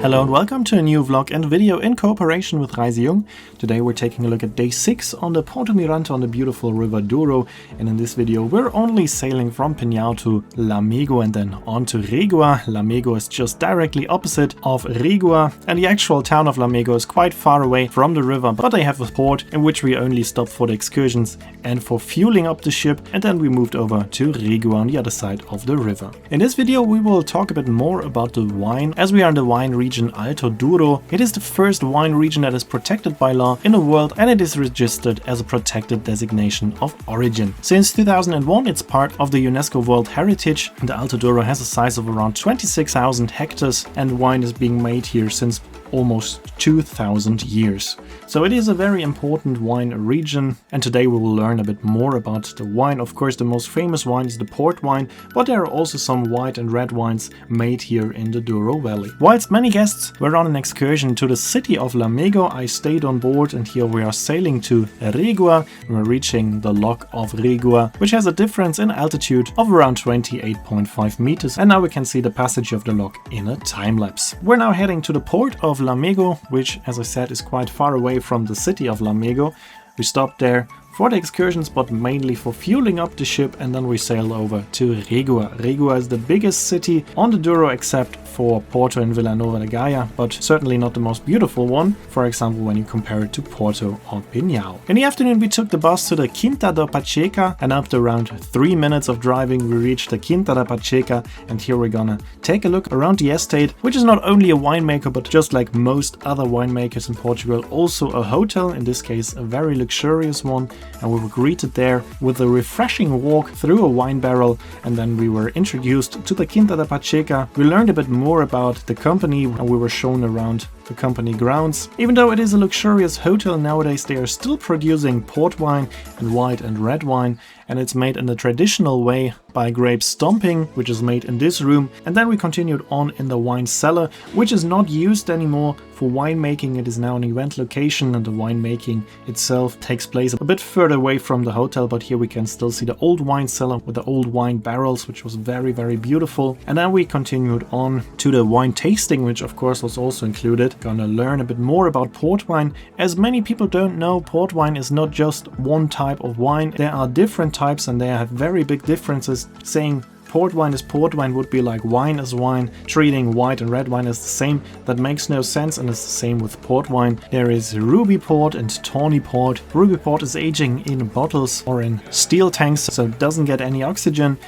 Hello and welcome to a new vlog and video in cooperation with ReiseJung. Today we're taking a look at day 6 on the Porto Mirante on the beautiful river Douro, and in this video we're only sailing from Pinhão to Lamego and then on to Regúa. Lamego is just directly opposite of Regúa, and the actual town of Lamego is quite far away from the river, but they have a port in which we only stopped for the excursions and for fueling up the ship, and then we moved over to Regúa on the other side of the river. In this video we will talk a bit more about the wine, as we are in the wine region Alto Douro. It is the first wine region that is protected by law in the world, and it is registered as a protected designation of origin. Since 2001 it's part of the UNESCO World Heritage. The Alto Douro has a size of around 26,000 hectares, and wine is being made here since almost 2,000 years. So it is a very important wine region, and today we will learn a bit more about the wine. Of course, the most famous wine is the port wine, but there are also some white and red wines made here in the Douro Valley. Whilst many guests were on an excursion to the city of Lamego, I stayed on board, and here we are sailing to Regúa. We're reaching the lock of Regúa, which has a difference in altitude of around 28.5 meters, and now we can see the passage of the lock in a time lapse. We're now heading to the port of Lamego, which, as I said, is quite far away from the city of Lamego. We stopped there for the excursions, but mainly for fueling up the ship, and then we sailed over to Regúa. Regúa is the biggest city on the Douro except for Porto and Vila Nova de Gaia, but certainly not the most beautiful one, for example when you compare it to Porto or Pinhão. In the afternoon we took the bus to the Quinta da Pacheca, and after around 3 minutes of driving we reached the Quinta da Pacheca, and here we're gonna take a look around the estate, which is not only a winemaker, but just like most other winemakers in Portugal, also a hotel, in this case a very luxurious one. And we were greeted there with a refreshing walk through a wine barrel, and then we were introduced to the Quinta da Pacheca. We learned a bit more about the company, and we were shown around the company grounds. Even though it is a luxurious hotel nowadays, they are still producing port wine and white and red wine, and it's made in the traditional way by grape stomping, which is made in this room. And then we continued on in the wine cellar, which is not used anymore for winemaking. It is now an event location, and the winemaking itself takes place a bit further away from the hotel, but here we can still see the old wine cellar with the old wine barrels, which was very, very beautiful. And then we continued on to the wine tasting, which of course was also included. Gonna learn a bit more about port wine. As many people don't know, port wine is not just one type of wine. There are different types, and they have very big differences. Saying port wine is port wine would be like wine is wine. Treating white and red wine as the same, that makes no sense, and it's the same with port wine. There is ruby port and tawny port. Ruby port is aging in bottles or in steel tanks, so it doesn't get any oxygen,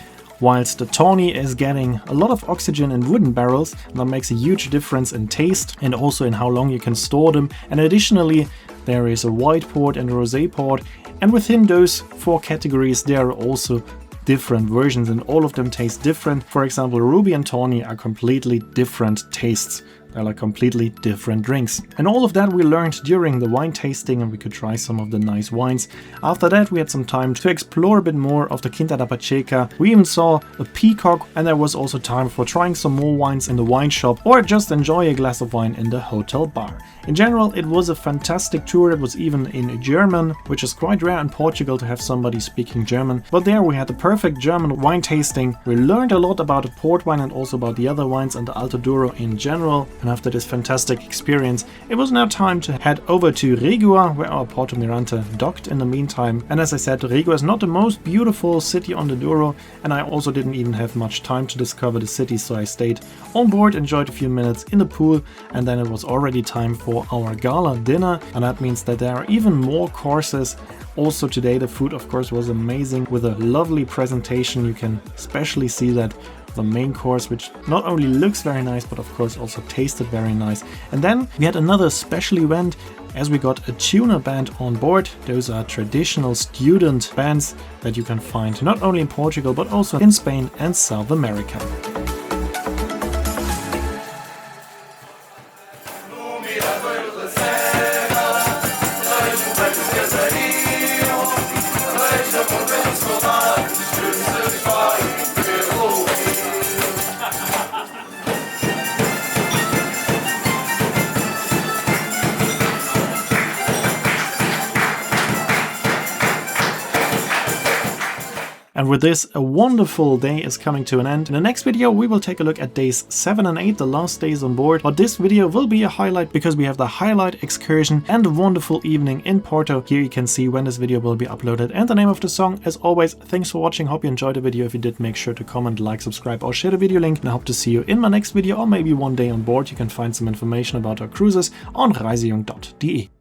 whilst the tawny is getting a lot of oxygen in wooden barrels. That makes a huge difference in taste and also in how long you can store them. And additionally, there is a white port and a rosé port, and within those 4 categories there are also different versions, and all of them taste different. For example, ruby and tawny are completely different tastes. They're like completely different drinks. And all of that we learned during the wine tasting, and we could try some of the nice wines. After that we had some time to explore a bit more of the Quinta da Pacheca. We even saw a peacock, and there was also time for trying some more wines in the wine shop, or just enjoy a glass of wine in the hotel bar. In general, it was a fantastic tour. It was even in German, which is quite rare in Portugal to have somebody speaking German. But there we had the perfect German wine tasting. We learned a lot about the port wine and also about the other wines and the Alto Douro in general. And after this fantastic experience, it was now time to head over to Regúa, where our Porto Mirante docked in the meantime. And as I said, Regúa is not the most beautiful city on the Douro, and I also didn't even have much time to discover the city, so I stayed on board, enjoyed a few minutes in the pool, and then it was already time for our gala dinner, and that means that there are even more courses. Also today the food of course was amazing, with a lovely presentation. You can especially see that the main course, which not only looks very nice but of course also tasted very nice. And then we had another special event, as we got a Tuna band on board. Those are traditional student bands that you can find not only in Portugal but also in Spain and South America. And with this, a wonderful day is coming to an end. In the next video, we will take a look at days 7 and 8, the last days on board. But this video will be a highlight because we have the highlight excursion and a wonderful evening in Porto. Here you can see when this video will be uploaded and the name of the song. As always, thanks for watching. Hope you enjoyed the video. If you did, make sure to comment, like, subscribe or share the video link. And I hope to see you in my next video or maybe one day on board. You can find some information about our cruises on reisejung.de.